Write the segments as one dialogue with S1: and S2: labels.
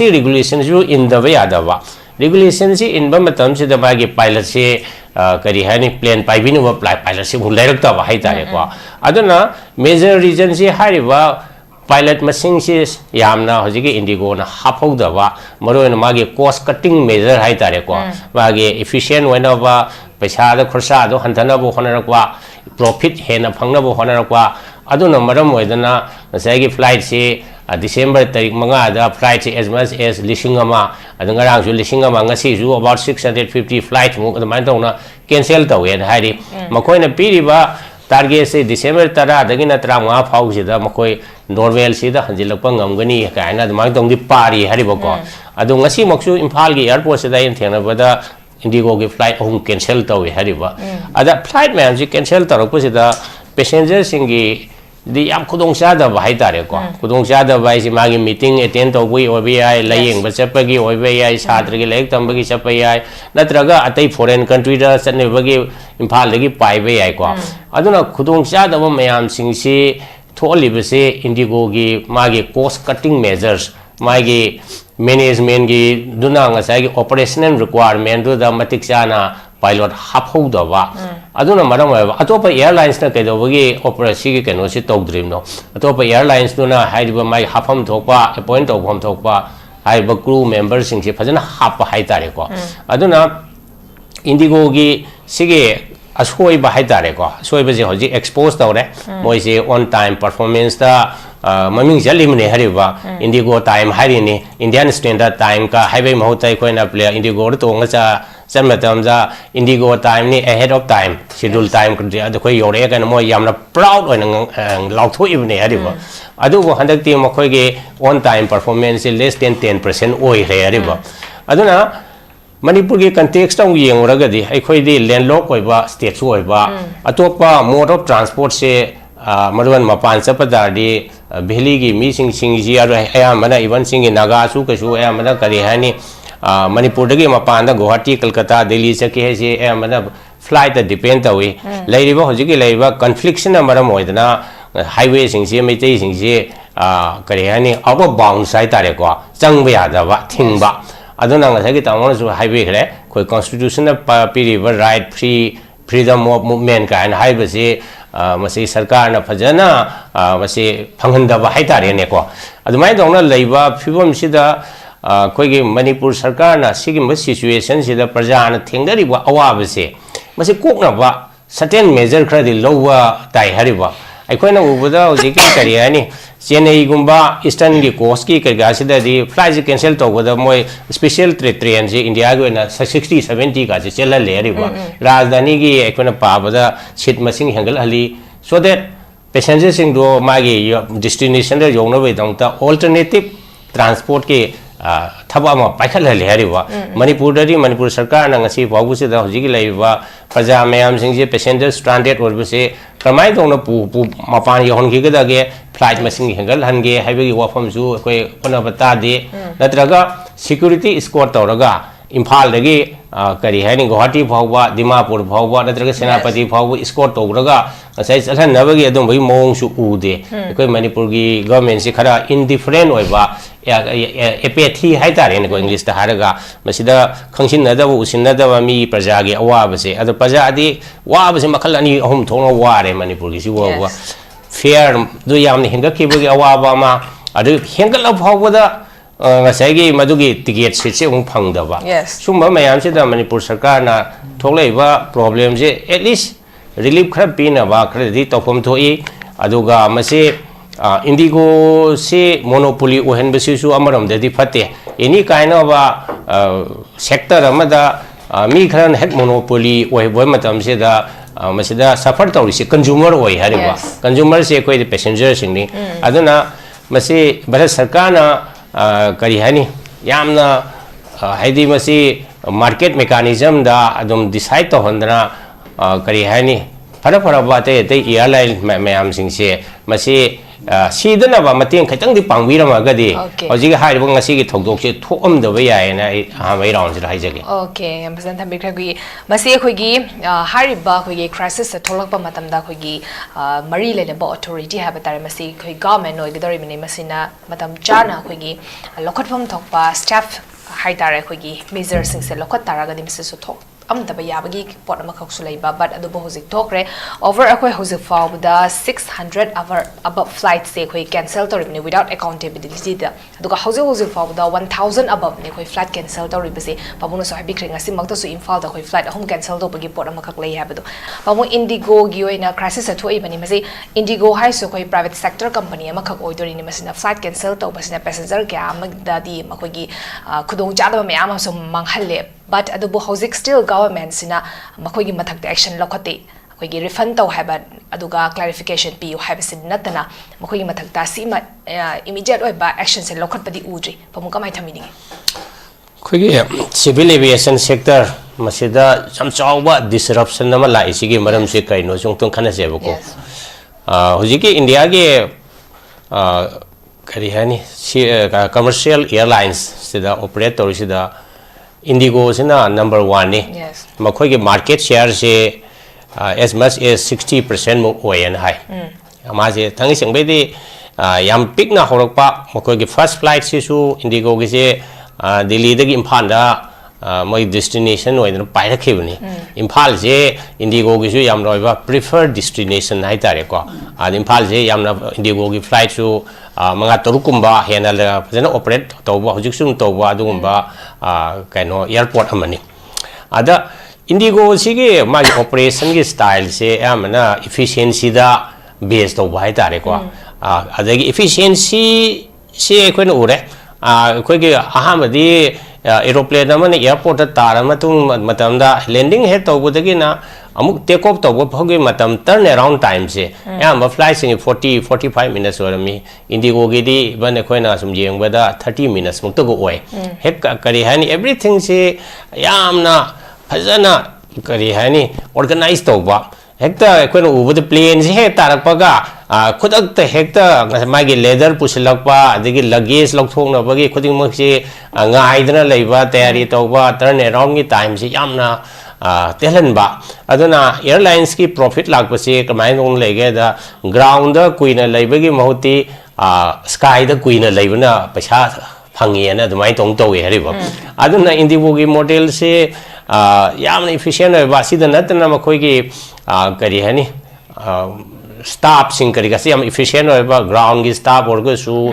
S1: masi regulation ju in the way adava regulation si in ba matam si da ba gi pilot si kari hani plane pai binu ba pilot si bul direct ba hai tare ko aduna major reason si hariba pilot masing si yamna hojigi indigo na hapau da ba maro na magi cost cutting measure hai tare ko ba gi efficient wena ba paisa da khursa do hantana bo honara ko profit hena phangna bo honara ko aduna maram oidana masai gi flight si December tarik manga da flight as much as lishingama adanga rang ju lishingama ngasi ju about 650 flight mu adamai tawna cancel tawe hairi makoina piriba target se December tara dagina tranga phau sida makoi normal sida hanjilakpa ngamgani kaina adamai tawdi pari hariba ko adu ngasi maksu imphal gi airport sida in thengna bada indigo gi flight home cancel tawe hariba ada flight man ji cancel tarakpa sida passenger singi di am kudong sada ba hai tare ko kudong sada ba si magi meeting attend to bui obi ai laying ba chapagi obi ai chhatra gi lek tam bagi chapai ai natraga atai foreign country da sanne bagi imphal lagi pai be ai ko aduna kudong sada ba mayam sing si tholi ba se indigo gi magi cost cutting measures magi management gi duna nga sai gi operational requirement do da matik chana pilot hapau da ba aduna maram wa atopa airlines na kedo bagi operation gi keno si tok dream no atopa airlines duna haiba mai hapam thokpa appoint tawham thokpa haiba crew members sing si phajana hap hai tare ko aduna indigo gi sige asoi ba hai tare ko asoi ba je hoji expose tawre moi se on time performance da maming jalim ne hariba indigo time harini Indian standard time ka highway mahutai koina play indigo to ngacha Sammatamza indigo time ni ahead of time schedule time the koi yore kan mo yamna proud oina lautho ibne hariba adu go handakti mokoi ge on time performance less than 10% oi re hariba aduna manipur ge context ang yenguragadi aikoi di landlocked oiba state su oiba atopa mode of transport se maruan mapan chapadardi bheli gi mi sing ji ayamana even sing naga su ka su ayamana kari hani manipur dagi mapanda Guwahati Kolkata Delhi se ke se ayamana flight da depend tawi lairiba hojigi lairiba confliction maram oidana highway sing se meitei sing se kari hani out of bounds sai tare ko changba yada ba thingba aduna nga sagi tamon su highway khre koi constitution na piriba right freedom of movement ka and highway se masi sarkar na phajana masi phanganda ba hai tare ne ko adumai dongna leiba phibom sida koi gi manipur sarkar na sigi ma situation sida praja na thengari ba awa se masi kokna ba certain measure khra di lowa tai hariba aikoi na ubada hojiki kari ani Chennai gumba eastern gi coast ki kaga sida di flight cancel to goda moi special train je India go na 60 70 ka je chela le ri ba rajdhani gi ekona pa bada seat masing hangal hali so that passengers sing do magi destination da yong na be dong ta alternative transport ke thaba ma paikal le hari ba manipur dari manipur sarkar na ngasi babu se da hojigi lai ba praja mayam sing je passengers stranded or be se kamai dong na pu mapan yon gi ga ge flight masing hangal hange haibe gi wafam ju koi kona bata de natraga security escort tawraga imphal dagi kari hani Guwahati phawba Dimapur phawba natraga senapati phawba escort tawraga asai chalhan nabagi adum bai mong su ude koi manipur gi government se khara indifferent oiba apathy hai tare ne ko english ta haraga masida khangsin na da usin na da mi praja gi awa se adu praja adi wa se makhal ani ahum thongna ware manipur gi si wa fair do yamni hinga ki bagi awa ba ma adu hengal phawba da ngasai madugi ticket se ung phangda ba sumba mayam se da manipur sarkar na tholai ba problem je at least relief khra pina ba khra di topom thoi aduga mase indigo se monopoly ohen besi su amaram de di phate any kind of sector amada mi khran hek monopoly oi boy matam se da masida suffer tawri se consumer oi hariba consumer se koi passenger sing ni aduna mase bharat sarkar na kari hani yamna haidi masi market mechanism da adum decide to hondra kari hani phara bate te airline mayam sing se masi सीदनबा मतें खतंग दि पांगबिरमगदि हजिग हारिबो ngasi थौदोकसे थोकमदबा यायना हामै round से हाइजगे
S2: okay हम फजन थंबिखरगी मसी खोगी हारिबा खोगी crisis थोलकपा मतमदा खोगी मरी लेनेबा authority हाबा तारे मसी खोई government ओइगदरि मिनि मसिना मतम चाना खोगी लोखटफम थोकपा staff हाइतारे खोगी major सिंग से लोखट तारागदि मिससु थोक amdaba yabagi pot amakak sulaiba but adubo hojik thokre over akoi hojik fawda 600 above flights se khoi cancel toribni without accountability da aduga hojik fawda 1000 above ne khoi flight cancel toribase pamuno so habi krenga simakta su infal da khoi flight ahum cancel do bagi pot amakak lei habadu pamu indigo gi oina crisis athoi bani mase indigo hai so khoi private sector company amakak oidori ni masina flight cancel to basina passenger kya amagda di makogi khudong chadaba me ama so manghalle but adubo hojik still government sina makogi mathak action lokhate kogi refund taw haba aduga clarification pi haba sin natana makogi mathak ta sima immediate oi ba action se lokhat padi udri pamuka mai thamini
S1: kogi civil aviation sector masida jam chawba disruption nama la isigi maram se kaino jongtong khana se bako hojiki india ge kari hani commercial airlines sida operator sida Indigo is number 1 ni.
S2: Yes.
S1: Makoy market share se as much as 60% mo oyan high. Amaje thangi singbe di yam pick na horokpa makoy first flight se su Indigo ge se Delhi de Imphal da my destination oy na pai rakhibni. Imphal je Indigo ge su yam roiba preferred destination hai tare ko. Imphal je yam na Indigo ge flight su mga torukumba hena la fazana operate tawba hojik sum tawba adugumba kaino airport amani ada Indigo sigi ma operation gi style se amana efficiency da based tawba hai tare ko adagi efficiency se koina ure koi gi ahamadi aeroplane amana airport ta tara matung matamda landing he tawba dagi na amuk take off tawba phogi matam turn around time se yam flight sing 45 minutes or me Indigo gi di ban koina sum jengba da 30 minutes muk to go oi hek kari hani everything se yamna phajana kari hani organize tawba hekta koina ubu the plane se he tarakpa ga khudak ta hekta magi leather pusilakpa adigi luggage lokthongna bagi khuding mak se ngaidana leiba tayari tawba turn around gi time se yamna Tehlan ba aduna airlines ki profit lagpase kamai nong lege da ground da kuina leibagi mahuti sky da kuina leibana paisa phangi na dumai tong towe hariba aduna Indigo gi model se yamna efficient ba sida natna makoi gi kari hani staff sing kari gasi yam efficient ba ground gi staff orga su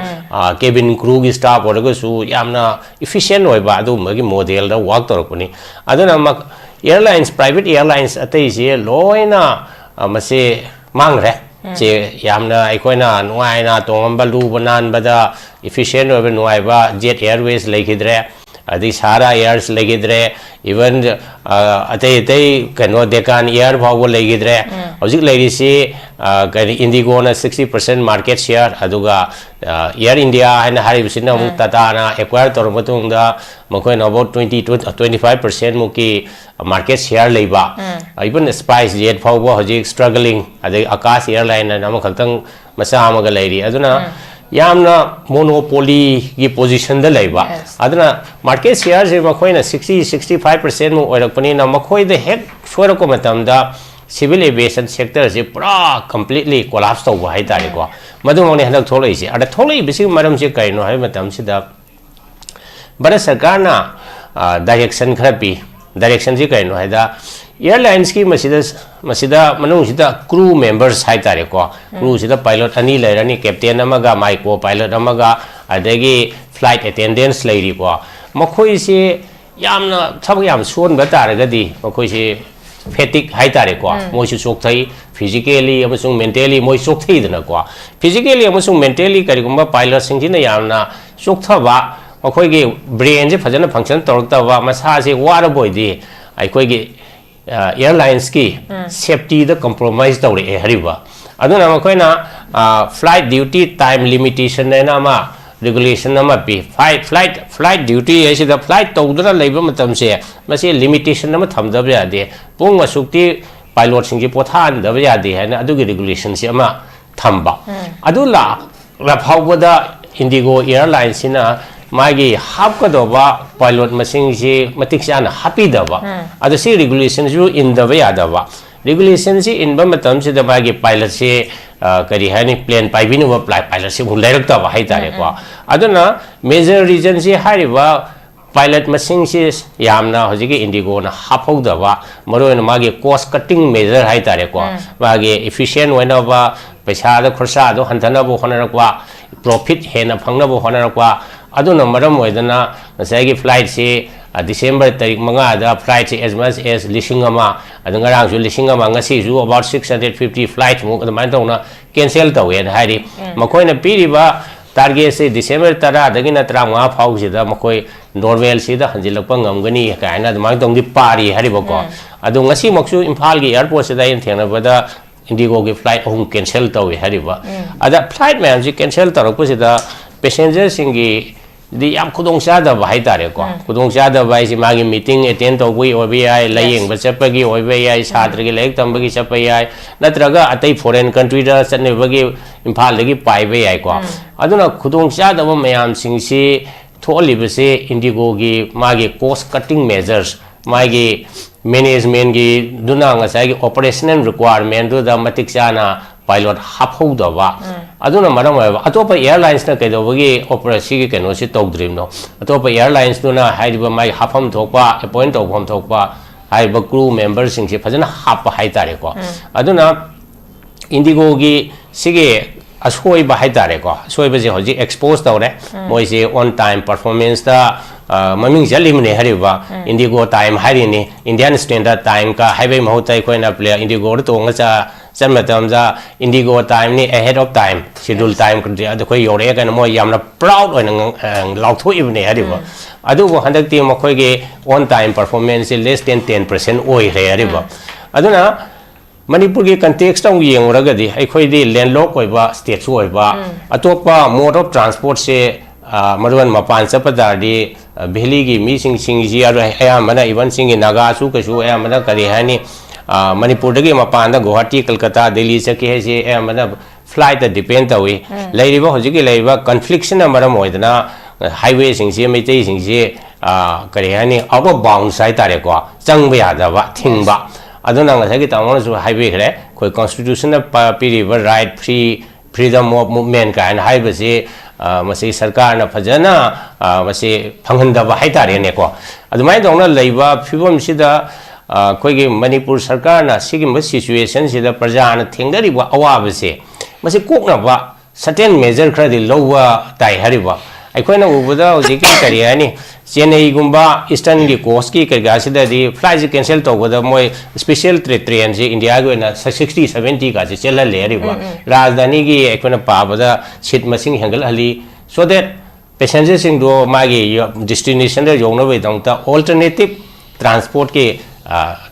S1: cabin crew gi staff orga su yamna efficient ba adu magi model da work torpuni aduna mak airlines private airlines atai je loina mase mangre je yamna aikoina nuai na tongamba lu banan bada efficient obe nuai ba jet airways legidre adi sara airs legidre even atai kano dekan air bhawo legidre hojik legi si Indigo na 60% market share aduga Air India hana haribsina mu tata na acquire tor matung da makoi na about 25% muki market share leiba even Spice Jet bhawo hojik struggling adi Akash Airline na makhang masa amaga leiri aduna yamna monopoly gi position da leiba aduna market share je makoi na 60-65% mu oirakpani na makoi de hek shorako matam da civil aviation sector je pura completely collapse to hai tare ko madung ne hanak tholai se ada tholai bisi maram se kaino hai matam sida bara sarkar na direction kharapi direction je kaino hai da airlines ki masida manung sida crew members hai tare ko crew sida pilot ani lairani captain amaga my co pilot amaga adagi flight attendants lairi ko makhoi se yamna thab yam son ba taragadi makhoi se fatigue hai tare ko moi su sok thai physically amasung mentally moi sok thai dana ko physically amasung mentally kari gumba pilot sing jina yamna sok thaba akhoi ge brain je phajana function torta wa masa se wara boy di akhoi ge airlines ki safety the compromise tawre e hariba aduna akhoi na flight duty time limitation na ma regulation nama pi flight duty is the flight tawdana leiba matam se mase limitation nama thamdaba yade pung masukti pilot sing ji pothan daba yade hana adugi regulation se ama thamba adu la phawbada Indigo Airlines sina magi hapkadoba pilot masing si matik sana happy daba adu si regulations ju in the way adaba regulations si in ba matam si da magi pilot si kari hani plane paibinu ba pilot si hulairak ta ba hai tare ko aduna major reason si hariba pilot masing si yamna hojigi Indigo na hapau daba maroina magi cost cutting measure hai tare ko magi efficient wena ba paisa da khursa do hantana bo honara ko profit hena phangna bo honara ko aduna maram oidana nasai flight si December tarik manga da flight si as much as lishingama adunga rang ju lishingama ngasi ju about 650 flight mu adamai tawna cancel tawe hari makoina piriba target se December tara dagina tranga phau si da makoi normal si da hanjilakpa ngamgani kaina adamai tongdi pari hari bako adu ngasi maksu Imphal gi airport se da in thengna bada Indigo ki flight home cancel tawe hari ba ada flight man ji cancel tarakpa si da passengers singi di yam khudong cha da bai tare ko khudong cha da bai si magi meeting attend to bui obi ai layeng ba chapagi obi ai sadra gi lek tam bagi chapai ai natraga atai foreign country da chane bagi Imphal lagi pai bai ai ko aduna khudong cha da mayam sing si tholi ba se Indigo gi magi cost cutting measures magi management gi duna nga sai gi operational requirement do da matik chana pilot hapau daba aduna maram wa atopa airlines na kedo bagi operation gi keno si tok dream no atopa airlines duna haiba mai hapam thokpa appoint thokpam thokpa haiba crew members sing si phajana hap hai tare ko aduna Indigo gi sige asoi ba hai tare ko asoi ba je hoji expose tawre moi se on time performance da maming jalim ne hariba Indigo time hari ni Indian standard time ka highway mahutai koina play Indigo to nga cha Indigo time ni ahead of time schedule time kri adu koi yore ka mo yamna proud oina lautho ibne hariba adu bo handak ti mo khoi ge on time performance less than 10% oi re hariba aduna manipur ki context ang yeng ragadi ai khoi di landlocked oiba state oiba atopa mode of transport se maruan mapan chapadari Bheli gi mi sing ji aru ayamana even sing naga su ka su ayamana kari hani Manipur dagi mapan da Guwahati Kolkata Delhi se ke se ayamana flight da depend tawi lairiba hojiki lairiba confliction maram oidana highway sing se meitei sing se kari hani out of bounds sai tare ko changba yada ba thingba aduna ngasagi tamon su highway khre koi constitution na piriba right freedom of movement ka and highway se masi sarkar na phajana masi phanghandaba haitare ne ko adumai dongna leiba phibom sida koi gi Manipur sarkar na sigi situation sida praja na thengari ba awaba se masi kokna ba certain measure khra di lowa tai hariba aikoina ubada hojiki kari ani Chennai gumba eastern gi coast ki kari gasida di flight cancel to goda moi special train je India go na 60 70 ka je chela le hariba rajdhani gi aikoina pabada seat masing hangal hali so that passengers sing do magi destination da yongna be dongta alternative transport ke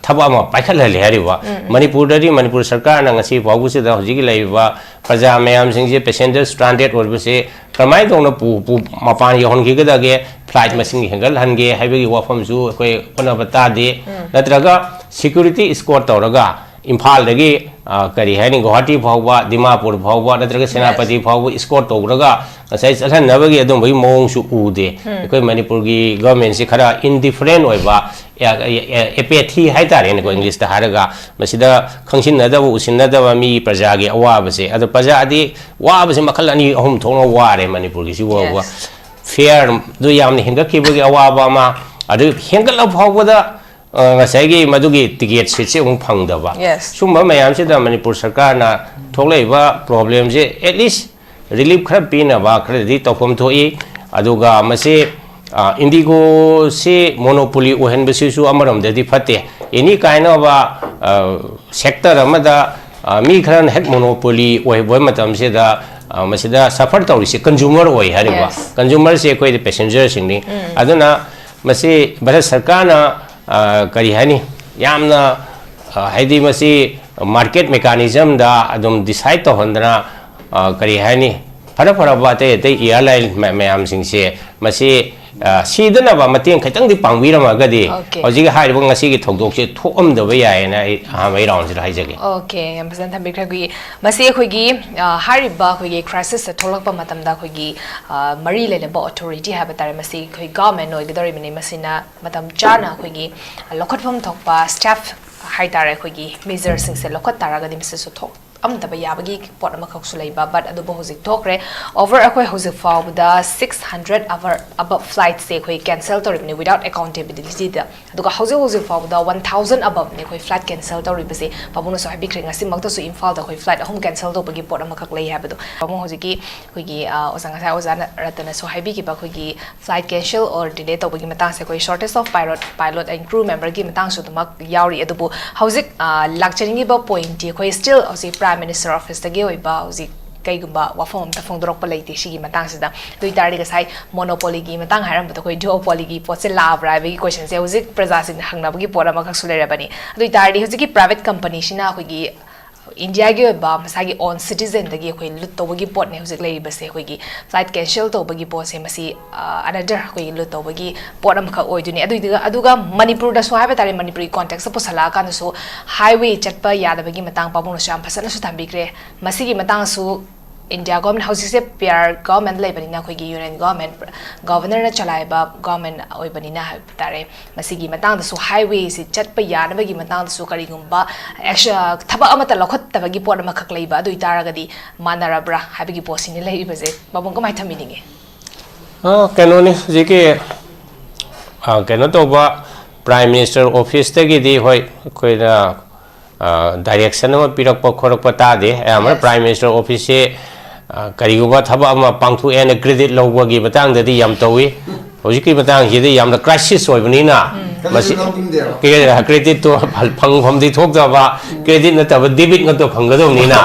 S1: thaba ma paikhala le hariba Manipur sarkar na ngasi bagu se da hojiki laiba praja mayam sing je passengers stranded or se kamai dongna pu mapan yon gi ga ge flight masing hangal hange haibe gi wafam ju koi kona bata de natraga security escort tawraga Imphal dagi kari hani Guwahati phawba Dimapur phawba natraga Senapati phawba escort tawraga asai chalhan nabagi adum bhai mong su ude koi Manipur gi government se khara indifferent oiba apathy haitare ne ko English ta haraga masida khangsin nada bu usin nada ba mi praja gi awaba se adu praja adi waba se makhal ani ahum thongna ware Manipur gi si wa fare du yamni hinga ki bu gi awaba ma adu hengal phawba da ngasai madugi ticket seat se ung phangdaba sumba mayam se da Manipur sarkar na tholaiba problem je at least relief khara pina ba khara di topom thoi aduga mase Indigo se monopoly ohen besisu amaram de di phate any kind of sector amada mi khran hek monopoly oi boy matam se da masida suffer tawri se consumer oi hariba consumer se koi passenger sing ni aduna mase bharat sarkar na kari hani yamna haidi masi market mechanism da adum decide to hondra kari hani phara bate te airline mayam sing se masi सीदनबा मतें खतंग दि पांगबिरमगदि
S2: Okay.
S1: हजिक हारिबो ngasi थौदोकसे थोकमदबा यायना हामै round से हाइजगे
S2: okay हम फजन थम्बिख्रगी मसे अखोगी हारिबा अखोगी crisis थोलकपा मतमदा अखोगी मरी लेनबा authority हाबा तारे मसे अखोई government ओइगदोरिमनि मसिना मतम चाना अखोगी लखटफम थोकपा स्टाफ हाइतारे अखोगी मेजर सिंगसे लखट तारागदि मसे सु थोक amtaba yabagi pot amakhaksula iba but adubo hojik thokre over akhoi hojik fawda 600 above flights se khoi cancel toribni without accountability da aduga hojik fawda 1000 above ne khoi flight cancel toribase pamuno so habi krenga simakta su imphal da khoi flight ahum cancel do bagi pot amakhak lei habadu pamu hojiki khoigi osanga sa ozana ratana so habi ki ba khoigi flight cancel or delay to bagi matang se khoi shortage of pilot and crew member gi matang su tumak yauri adubu hojik lakcharing ba point ti khoi still osi Prime Minister Office tagi oiba uzi kaigumba wafom ta phongdorok pa leite sigi matang sida dui tari ga sai monopoly gi matang haram ta koi duopoly gi pot se lab rai gi question se uzi praja sin hangna gi pora ma khak sulera bani dui tari uzi ki private company shina khoi gi India gi ba masagi on citizen tagi khoi lut to bagi pot ne uzi lei base khoi gi flight cancel to bagi pot se masi another khoi lut to bagi pot am khak oi duni aduga manipur da so ha tari manipuri context po sala kan so highway chatpa yada bagi matang pa mo so am phasana su thambikre masi gi matang su India government houses se PR government lai bani na khoi gi union government governor na chalai ba government oi bani na tare masigi matang da su highway se chat pa ya na bagi matang da su kari gumba extra thaba amata lokhat ta bagi pot ma khak lai ba dui tara gadi manara bra habigi posini lai ba je babong ko mai thamininge
S1: kano ni jike kano to ba prime minister office te gi di hoi koi na direction ma pirak pa khorak pa ta de amar prime minister office se करीगुबा थबा अमा पांगथु N credit लौबगी Matang ददि याम तोवी होजिकी मतंग हिदि याम crisis होइबनिना मसि के credit तो फंग फमदि थोकदबा credit नतब debit नतो फंगदोनिना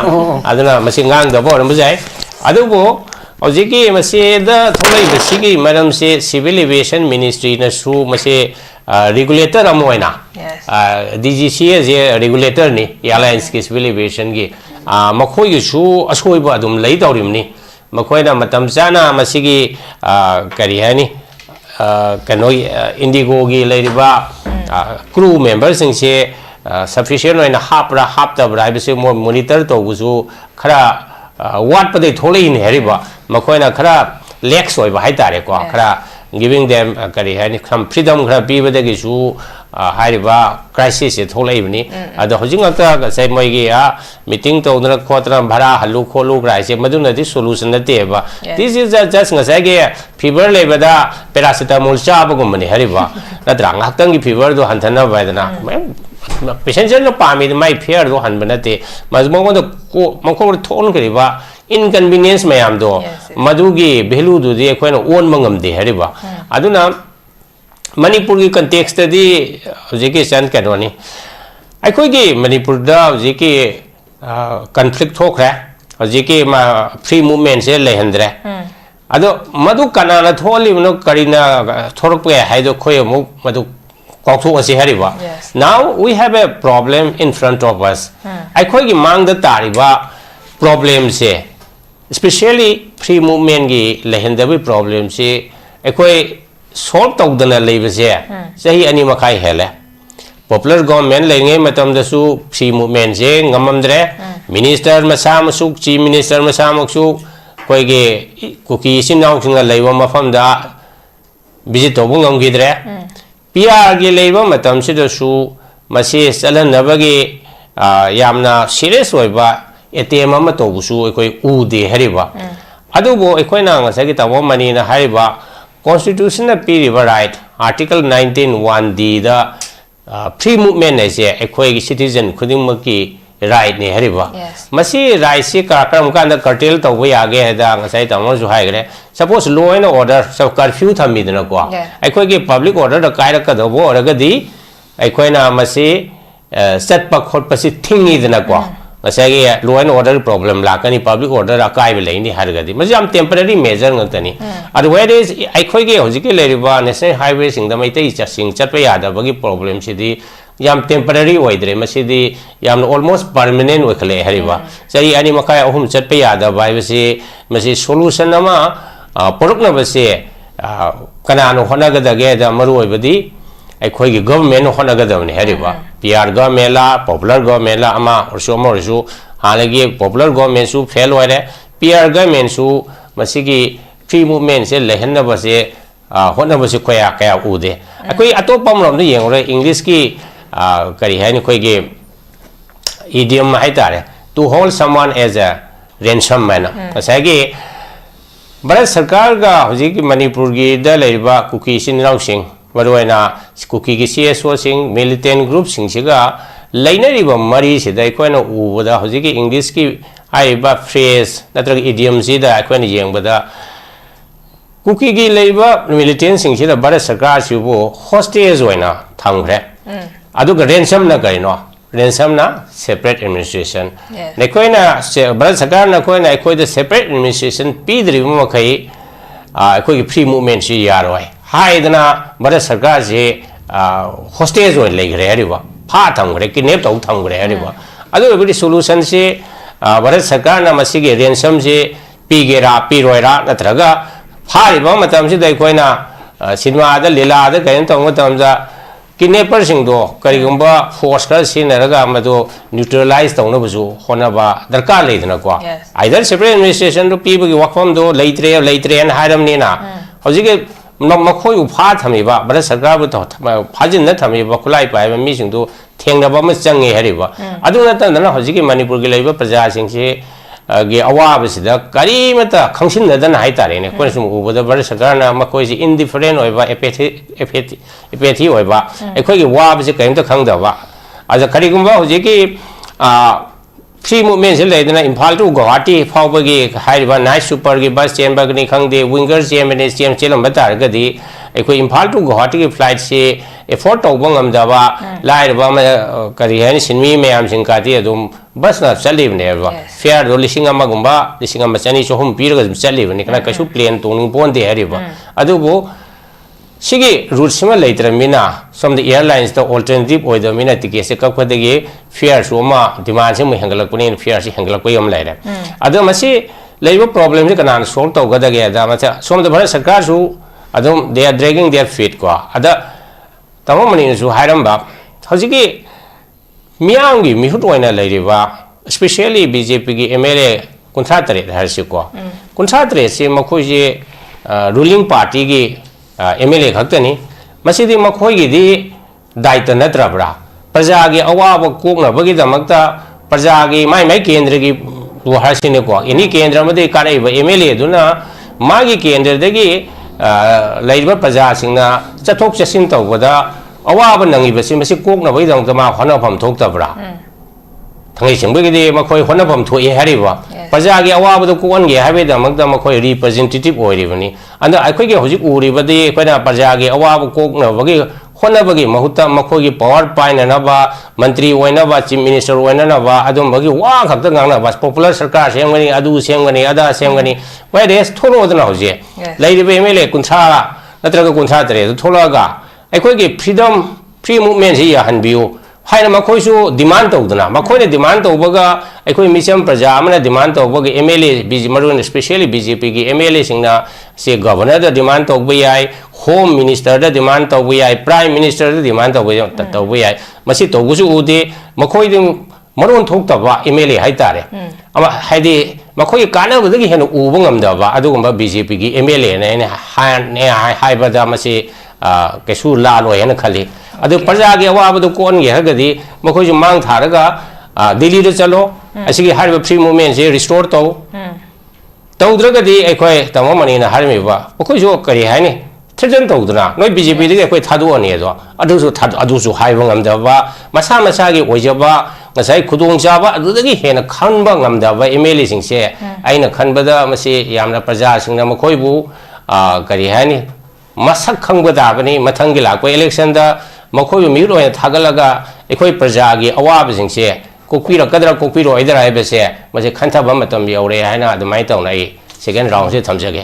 S1: अदना मसि ngang दबो रम जाय अदुबो होजिकी मसि the थोलै बसिगी मरम से civil aviation ministry न सु मसि regulator amoina DGC as a regulator ni airlines ki civil aviation gi makhoi gi su asoi ba dum lei tawrim ni makhoi na matam chana masigi kari hani kanoi indigo gi leiriba crew members sing se sufficient oina hapra hapta bra bise mo monitor to busu khara wat pade tholei ni heriba makhoi na khara lax oi ba hai tare ko khara giving them kari hani some freedom khara pi bade gi su hariba crisis se tholei bni ado hojing ata sai moi gi meeting to na khotra bhara halu kholu crisis maduna di solution na te ba this is just ngasai ge fever level da paracetamol cha ba gum ni hariba nadra ngaktang gi fever do hanthana ba dana passenger no pami mai fear do han banate mazmo do ko mako thon kri ba inconvenience mayam do madugi value do de khoina on mangam de hariba aduna manipur gi context di jeki san kanoni ai khoi gi manipur da jeki conflict thokra jeki ma free movement se lehendre ado madu kanana tholi no karina thorok pe haido khoi mu madu kauthu asi hariba now we have a problem in front of us ai khoi gi mang da tariba problem se especially free movement gi lehendabi problem se ai khoi solve tawdana leibase sahi ani makai hele popular government lenge matam da su free movement se ngamamdre minister masa masuk chief minister masa masuk koi ge kuki sinau singa leiba mafam da visit to bungam gidre PR ge leiba matam se da su masi salan nabagi yamna serious oiba ATM ama to busu koi u de hariba adubo ekoi na ngasa gi tawo mani na hariba constitution na piriba right article 19(1)d da free movement as a ekoi gi citizen khuding maki right ne hariba masi right se karam kan da curtail to we age da ngasai tamo ju hai gre suppose law and order so curfew thammi dana ko ekoi gi public order da kai ra ka do bo ra ga di ekoi na masi set pa khot pa si thingi dana ko masagi law and order problem lakani public order akai be leini hargadi majam temporary measure ngakani otherwise ai khoi ge hojike leriba national highway sing da mai tei chasing chatpa yada bagi problem sidi yam temporary oidre masidi yam almost permanent okhale hariba sai ani makai ahum chatpa yada bai base masi solution ama porukna base कनानो होनागदगे द मरुइबदी अखोई government होनागदबने हरिबा PR government ला popular government ला अमा और हालांकि पॉपुलर गवर्नमेंट सु फेल होरे पीआर गवर्नमेंट सु मसिगी फ्री मूवमेंट से लेहनबसे होनबसे खोया कया उदे अखोई अतोपम रोम येंगरे इंग्लिश की करी है खोईगे इडियम हाइतारे to hold someone as a ransom मैन असागी भारत सरकार का हजिक मणिपुर की लेबा कुकी सिंह मरुना कुकी की CSO सिंह मिलिटेंट ग्रुप सिंह लेनरीब मरी से अखोना उबद हजिक इंग्लिश की आइबा फ्रेज नत्रग इडियम से अखोना येंबद कुकी की लेबा मिलिटेंट सिंह भारत सरकार सिबो होस्टेज होइना थंग्रे अदुग रेंसम न करिनो रेंसम ना सेपरेट एडमिनिस्ट्रेशन नखोइना भारत सरकार नखोइना अखोइदा सेपरेट एडमिनिस्ट्रेशन पीद्रिब मखै अखोइगी फ्री मूवमेंट से यारोय हाइदना भारत सरकार से होस्टेज होय लेग्रे हरिबा फा थंग्रे किडनैप तौ थंग्रे हरिबा अदुबडी सॉल्यूशन से भारत सरकार ना मसिगे रेंसम से पीगेरा पीरोयरा नत्रगा फारिबा मतम से अखोइना सिनेमा दा लीला दा कयन तौ मतमदा किडनैपर सिंगदो करिगुंबा फोर्स का सिनरगा मदो न्यूट्रलाइज तौनबसु होनबा दरकार लेदनको आइदर सेपरेट एडमिनिस्ट्रेशन दो पीबगी वकफम दो लेत्रे एन हायरमनीना हजिगे मखोय उफा थमीबा भारत सरकार बु फाजिन न थमीबा खुलाई पाइबा मिसिंगदो थेंगनबा म चंगे हरिबा अदु नतन हजिगे मणिपुर के लेबा प्रजा सिंगसे गे अवाबसिदा करीमता खंसिनदन हाइतारेने कोनसुम उबद भारत सरकार मखोयसी इनडिफरेंट होइबा एपेथी होइबा अखोयगी वाबसे कयमता खंगदबा अज करिगुंबा हजिकी फ्री मूवमेंट से लेदना इम्फाल टू गुवाहाटी फाउबगी हाइबा नाइट सुपर की बस चेंबगनी खंगदे विंगर चेंबने चेलम बतारगदी अखोय इम्फाल टू गुवाहाटी की फ्लाइट से एफोर्ड तौबा ngamdaba लाइरबा करी है सिनमी मैम सिंह काती अदुम बस ना चलीबनेबा फेयर दो लिसिंग अमा गुंबा लिसिंग अमा चनी चोहुम पीरग चलीबने कना कछु प्लेन तोनिंग पोंदे हरिबा अदुबो सिगी रूट सिमा लेत्रमिना some the airlines the alternative ओइदमिना टिकेट से कखदगी फेयर सोमा डिमांड से हेंगलकपनि फेयर से हेंगलकपय हम लेरे अदो मसी लेबो प्रॉब्लम से कनान सॉल्व तौगदगे दा मचा सोम द भारत सरकार सु अदुम they are dragging their feet को अदा तमो मनि सु हायरमबा हजिकी मियांगी मिहुट ओइना लेरिबा स्पेशली बीजेपी की एमएलए कुंथा तरे हरसि को कुंथा तरे से मखोय जे रूलिंग पार्टी की एमएलए खक्तनी मसीदी मखोयगिदी दायित्व नत्रब्रा प्रजा की अवाब कोकनबगिदमक्ता प्रजा की माई केंद्र की हरसिनेको एनी केंद्र मदे कारेब एमएलए दुना मागी केंद्रदगी लेरिबा प्रजा सिंगना चथोक चसिन तौबदा अवाब नंगिबसि मसी कोकनबगिदमक्ता मा होनफम थोक्तब्रा थंगै सिंबगिदी मखोय होनफम थोए हरिबा प्रजा की अवाब दो कोनगे हाबेदमक्ता मखोय रिप्रेजेंटेटिव ओइरिबनी अंद अखोयगे हुजिक उरिबदी अखोयना प्रजा की अवाब कोकनबगी होनबगी महुत्ता मखोयगी पावर पाइननबा मंत्री ओइनबा चीफ मिनिस्टर ओइननबा अदुमबगी वा खक्ता गांगनबा पॉपुलर सरकार सेमगनी अदु सेमगनी अदा सेमगनी वे रेस थोरोदना होजे लेरिबे एमएलए कुंथा नत्रगा कुंथा तरे थोलगा अखोयगी फ्रीडम फ्री मूवमेंट से याहनबियो हाइना मखोयसु डिमांड तौदना मखोयने डिमांड तौबगा अखोय मिचम प्रजा अमना डिमांड तौबगा एमएलए बीजे मरुन स्पेशली बीजेपी की एमएलए सिंगना से गवर्नर द डिमांड तौब याय होम मिनिस्टर द डिमांड तौब याय प्राइम मिनिस्टर द डिमांड तौब याय मसी तौगुसु उदे मखोय मरुन थोक्तबा एमएलए हाइतारे अमा हाइदे मखोय कानबदगी हेन उब ngamdaba अदुगुंबा बीजेपी की एमएलए ने हाइबदा मसी कैसु लालो हेन खली अदु प्रजा की अवाबदु कोनगे हगदी मखोय मांग थारगा दिल्ली चलो असिगी हारिबा फ्री मूवमेंट से रिस्टोर तौद्रगदी अखोय तमो मनीना हारिमेबा मखोय करी हाइने थ्रेजन तौदना नोय बीजेपी दगे अखोय थादोअने दो अदुसु हाइबा ngamdaba मसा मसागी ओइजबा ngasai khudong chaba adudagi hena khanba ngamdaba MLA singse aina khanbada masi yamna praja singna makhoi bu kari hani masak khangba dabani mathangi lakwa election da makhoi mi ro thagalaga ekhoi praja gi awab singse kokpira kadra kokpiro idara ai bese mase khantha ba matam yaure haina adumai tawnai second round se thamjage